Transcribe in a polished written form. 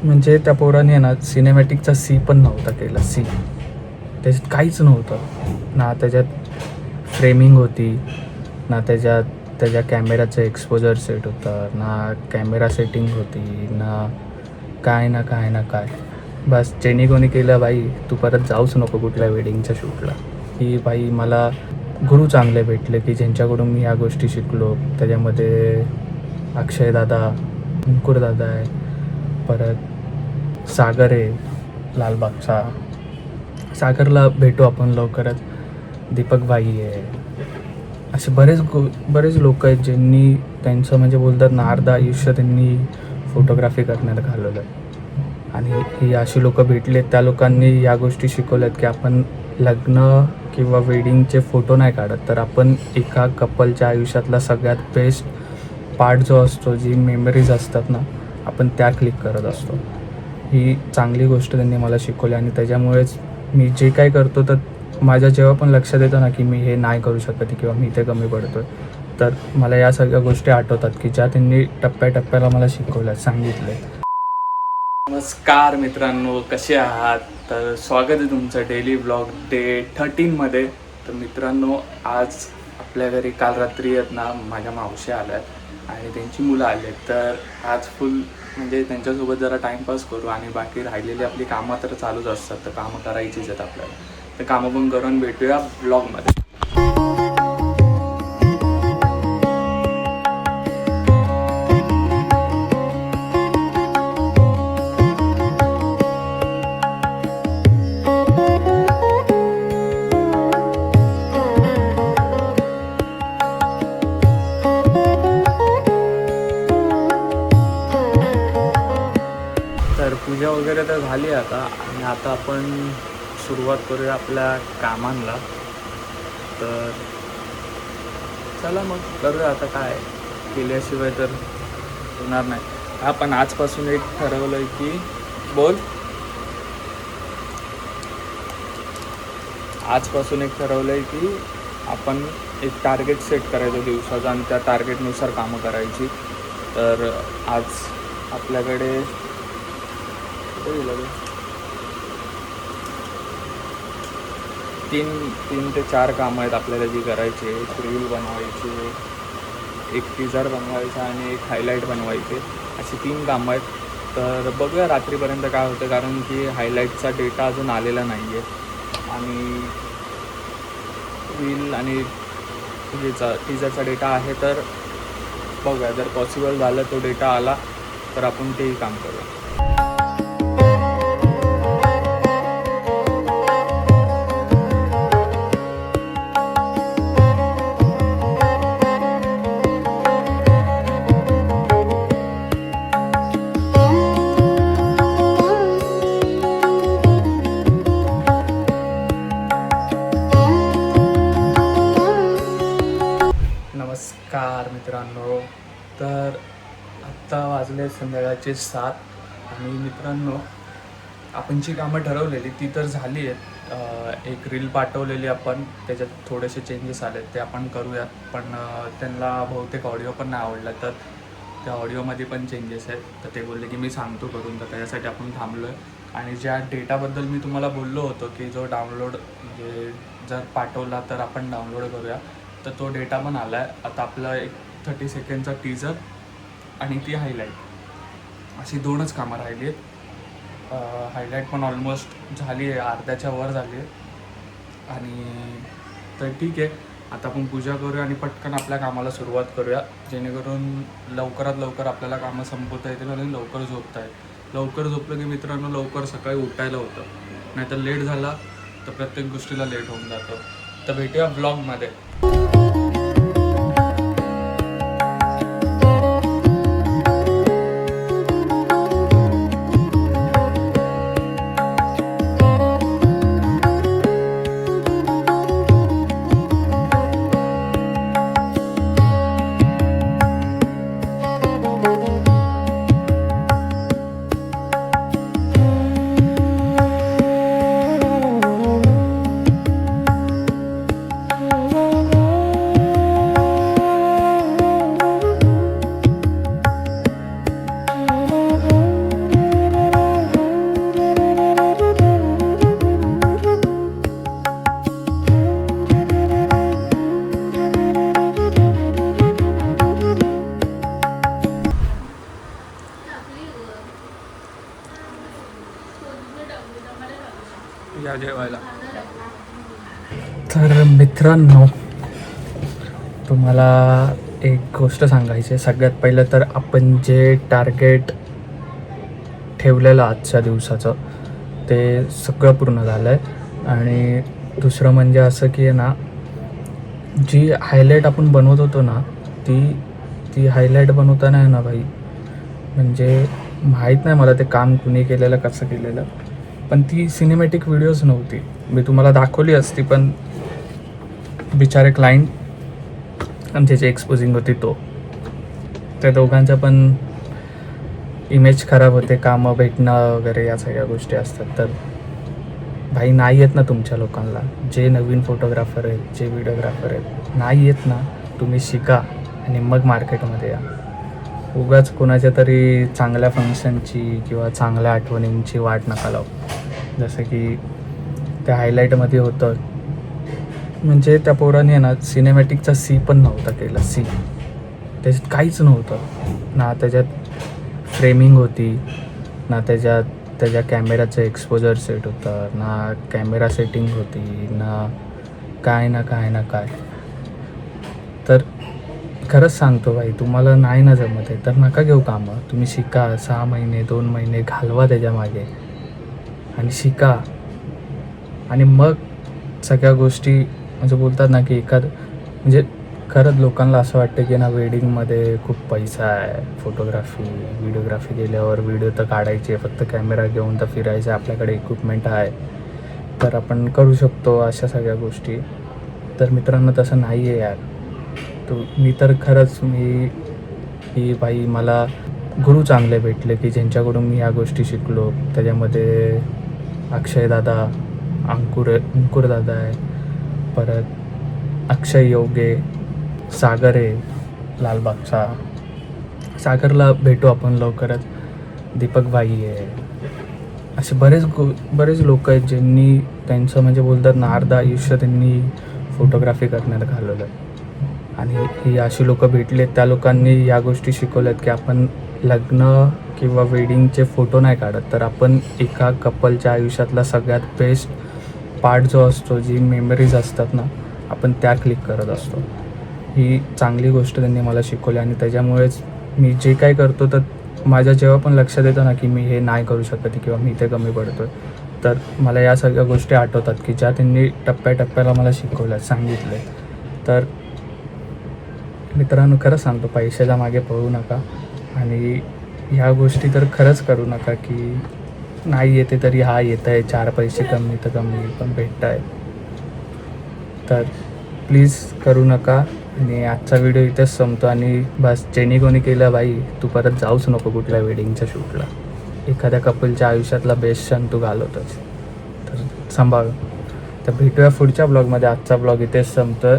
म्हणजे त्या पोराने ना सिनेमॅटिकचा सी पण नव्हता केला. सी त्याच्यात काहीच नव्हतं ना. त्याच्यात फ्रेमिंग होती ना, त्याच्या कॅमेराचं एक्सपोजर सेट होतं ना, कॅमेरा सेटिंग होती ना, काय. बस जेनी कोणी केलं बाई तू परत जाऊच नको कुठल्या वेडिंगच्या शूटला. की बाई मला गुरु चांगले भेटले की ज्यांच्याकडून मी ह्या गोष्टी शिकलो. त्याच्यामध्ये अक्षय दादा, अंकुर दादा आहे, परत सागर आहे लालबागचा. सागरला भेटू आपण लवकरच. दीपक भाई आहे. असे बरेच लोक आहेत ज्यांनी त्यांचं म्हणजे बोलतात ना अर्ध आयुष्य त्यांनी फोटोग्राफी करण्यात घालवलं. आणि ही अशी लोकं भेटलेत, त्या लोकांनी या गोष्टी शिकवल्यात की आपण लग्न किंवा वेडिंगचे फोटो नाही काढत, तर आपण एका कपलच्या आयुष्यातला सगळ्यात बेस्ट पार्ट जो असतो, जी मेमरीज असतात ना, आपण त्या क्लिक करत असतो. ही चांगली गोष्ट त्यांनी मला शिकवली आणि त्याच्यामुळेच मी जे काय करतो तर माझ्या जेव्हा पण लक्षात येतं ना की मी हे नाही करू शकत किंवा मी इथे कमी पडतो आहे, तर मला या सगळ्या गोष्टी आठवतात की ज्या त्यांनी टप्प्याटप्प्याला मला शिकवल्यात, सांगितले. नमस्कार मित्रांनो, कसे आहात? तर स्वागत आहे तुमचं डेली ब्लॉग डे 13मध्ये. तर मित्रांनो, आज आपल्या घरी काल रात्री आहेत ना माझ्या मावशी आल्यात आणि त्यांची मुलं आले. तर आज फुल म्हणजे त्यांच्यासोबत जरा टाईमपास करू आणि बाकी राहिलेली आपली कामं तर चालूच असतात, तर कामं करायचीच आहेत आपल्याला. तर कामं पण करून भेटूया ब्लॉगमध्ये. तर पूजा वगैरे तर झाली आता आणि आता आपण सुरुवात करूया आपल्या कामांना. तर चला मग करूया. आता काय केल्याशिवाय तर होणार नाही. आपण आजपासून एक ठरवलं आहे की आजपासून एक ठरवलं आहे की आपण एक टार्गेट सेट करायचं दिवसाचं आणि त्या टार्गेटनुसार कामं करायची. तर आज आपल्याकडे तीन ते चार कामं आहेत आपल्याला जी करायची. एक रील बनवायची, एक टीजर बनवायचा आणि एक हायलाईट बनवायचे. अशी 3 कामं आहेत. तर बघूया रात्रीपर्यंत काय होतं, कारण की हायलाईटचा डेटा अजून आलेला नाही आहे आणि रील आणि टीजरचा डेटा आहे. तर बघूया, जर पॉसिबल झालं तो डेटा आला तर आपण तेही काम करूया. नमस्कार मित्रांनो. तर आत्ता वाजले संध्याकाळचे 7 आणि मित्रांनो, आपण जी कामं ठरवलेली ती तर झाली आहेत. एक रील पाठवलेली आपण, त्याच्यात थोडेसे चेंजेस आले ते आपण करूयात. पण त्यांना बहुतेक ऑडिओ पण नाही आवडला, तर त्या ऑडिओमध्ये पण चेंजेस आहेत. तर ते बोलले की मी सांगतो करून, तर त्याच्यासाठी आपण थांबलो आहे. आणि ज्या डेटाबद्दल मी तुम्हाला बोललो होतो की जो डाउनलोड म्हणजे जर पाठवला तर आपण डाउनलोड करूया, तर तो डेटा पण आला आहे. आता आपलं एक 30 सेकंडचा टीजर आणि ती हायलाईट अशी 2च कामं राहिली आहेत. हायलाईट पण ऑलमोस्ट झाली आहे, अर्ध्याच्या वर झाली आहे. आणि तर ठीक आहे, आता आपण पूजा करूया आणि पटकन आपल्या कामाला सुरुवात करूया, जेणेकरून लवकरात लवकर आपल्याला कामं संपवता येतील आणि लवकर झोपता येईल. लवकर झोपलं की मित्रांनो लवकर सकाळी उठायला होतं, नाहीतर लेट झाला तर प्रत्येक गोष्टीला लेट होऊन जातं. तर भेटूया ब्लॉगमध्ये. या जेवायला. तर मित्रांनो, तुम्हाला एक गोष्ट सांगायची आहे. सगळ्यात पहिलं तर आपण जे टार्गेट ठेवलेलं आजच्या दिवसाचं ते सगळं पूर्ण झालं आहे. आणि दुसरं म्हणजे असं की आहे ना, जी हायलाईट आपण बनवत होतो ना, ती हायलाईट बनवताना आहे ना भाई, म्हणजे माहीत नाही मला ते काम कुणी केलेलं, कसं केलेलं, पण ती सिनेमॅटिक व्हिडिओज नव्हती. मी तुम्हाला दाखवली असती, पण बिचारे क्लायंट आणि त्याची एक्सपोजिंग होती त्या दोघांच्या पण इमेज खराब होते, कामं भेटणं वगैरे या सगळ्या गोष्टी असतात. तर भाई नाही येत ना तुमच्या लोकांना, जे नवीन फोटोग्राफर आहेत, जे व्हिडिओग्राफर आहेत, नाही येत ना, तुम्ही शिका आणि मग मार्केटमध्ये या. उगाच कोणाच्या तरी चांगल्या फंक्शनची किंवा चांगल्या आठवणींची वाट नका लावू. जसं की त्या हायलाईटमध्ये होतं, म्हणजे त्या पोराने ना सिनेमॅटिकचा सी पण नव्हता केला. सी त्याच्यात काहीच नव्हतं ना, त्याच्यात फ्रेमिंग होती ना, त्याच्या कॅमेराचं एक्सपोजर सेट होतं ना, कॅमेरा सेटिंग होती ना, काय. तर खरंच सांगतो भाई, तुम्हाला नाही ना जमत आहे तर नका घेऊ कामं. तुम्ही शिका, 6 महिने 2 महिने घालवा त्याच्यामागे आणि शिका. आणि मग सगळ्या गोष्टी, म्हणजे बोलतात ना की म्हणजे खरंच लोकांना असं वाटतं की ना, वेडिंगमध्ये खूप पैसा आहे, फोटोग्राफी व्हिडिओग्राफी केल्यावर व्हिडिओ तर काढायचे, फक्त कॅमेरा घेऊन तर फिरायचं, आपल्याकडे इक्विपमेंट आहे तर आपण करू शकतो अशा सगळ्या गोष्टी. तर मित्रांनो, तसं नाही आहे यार. मी तर खरंच की बाई, मला गुरु चांगले भेटले की ज्यांच्याकडून मी ह्या गोष्टी शिकलो. त्याच्यामध्ये अक्षय दादा, अंकुर दादा आहे, परत अक्षय योगे, सागर आहे लालबागचा. सागरला भेटू आपण लवकरच. दीपक भाई आहे. असे बरेच लोक आहेत ज्यांनी त्यांचं, म्हणजे बोलतात ना, अर्ध आयुष्य त्यांनी फोटोग्राफी करण्यात घालवलं. आणि ही अशी लोकं भेटलेत, त्या लोकांनी या गोष्टी शिकवल्यात की आपण लग्न किंवा वेडिंगचे फोटो नाही काढत, तर आपण एका कपलच्या आयुष्यातला सगळ्यात बेस्ट पार्ट जो असतो, जी मेमरीज असतात ना, आपण त्या क्लिक करत असतो. ही चांगली गोष्ट त्यांनी मला शिकवली आणि त्याच्यामुळेच मी जे काय करतो, तर माझ्या जेव्हा पण लक्षात येतं ना की मी हे नाही करू शकत किंवा मी इथे कमी पडतो आहे, तर मला या सगळ्या गोष्टी आठवतात की ज्या त्यांनी टप्प्याटप्प्याला मला शिकवल्या, सांगितले. तर मित्रांनो, खरंच सांगतो, पैशाच्या मागे पळू नका आणि ह्या गोष्टी तर खरंच करू नका की नाही येते तरी हा येत आहे, 4 पैसे कमी तर कमी पण भेटत आहे. तर प्लीज करू नका. आणि आजचा व्हिडिओ इथेच संपतो आणि बस, जेणे कोणी केलं भाई, तू परत जाऊच नको कुठल्या वेडिंगच्या शूटला. एखाद्या कपलच्या आयुष्यातला बेस्ट क्षण तू घालवतोस, तर सांभाळ. तर भेटूया पुढच्या ब्लॉगमध्ये. आजचा ब्लॉग इथेच संपतो.